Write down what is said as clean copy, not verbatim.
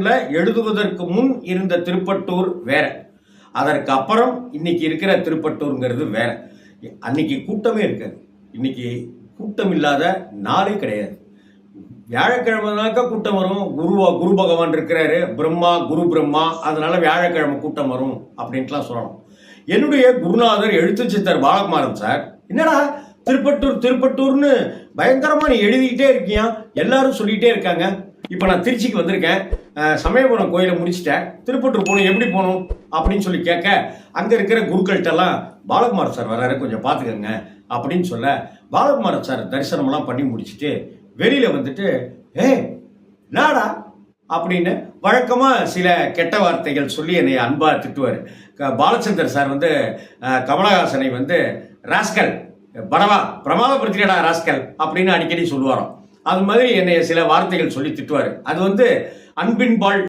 1967 எழுதுவதற்கு முன் இருந்த திருப்பட்டூர் வேற, அதற்கு அப்புறம் இன்னைக்கு இருக்கிற திருப்பட்டூருங்கிறது வேற. அன்னைக்கு கூட்டமே இருக்காது, இன்னைக்கு கூட்டம் இல்லாத நாளே கிடையாது. வியாழக்கிழமைனாக்கா கூட்டம் வரும். குரு பகவான் இருக்கிறாரு, பிரம்மா குரு பிரம்மா, அதனால வியாழக்கிழமை கூட்டம் வரும் அப்படின்ட்டுலாம் சொல்லணும். என்னுடைய குருநாதர் எழுத்து சித்தர் பாலகுமாரன் சார், என்னடா திருப்பட்டூர் திருப்பட்டூர்னு பயங்கரமா நீ எழுதிக்கிட்டே இருக்கியா, எல்லாரும் சொல்லிக்கிட்டே இருக்காங்க. இப்போ நான் திருச்சிக்கு வந்திருக்கேன், சமயபுரம் கோயிலை முடிச்சுட்டேன், திருப்பட்டூர் போகணும், எப்படி போகணும் அப்படின்னு சொல்லி கேட்க, அங்கே இருக்கிற குருக்கள்கிட்டலாம் பாலகுமாரன் சார் வராரு, கொஞ்சம் பார்த்துக்கங்க அப்படின்னு சொல்ல, பாலகுமாரன் சார் தரிசனமெல்லாம் பண்ணி முடிச்சுட்டு வெளியில் வந்துட்டு, நாடா அப்படின்னு வழக்கமாக சில கெட்ட வார்த்தைகள் சொல்லி என்னை அன்பாக திட்டுவார். பாலச்சந்தர் சார் வந்து கமலஹாசனை வந்து ராஸ்கல், பரவா பிரமாதப்படுத்திடா ராஸ்கல் அப்படின்னு அடிக்கடி சொல்லுவாராம். அது மாதிரி என்னை சில வார்த்தைகள் சொல்லி திட்டுவார். அது வந்து அன்பின்பால்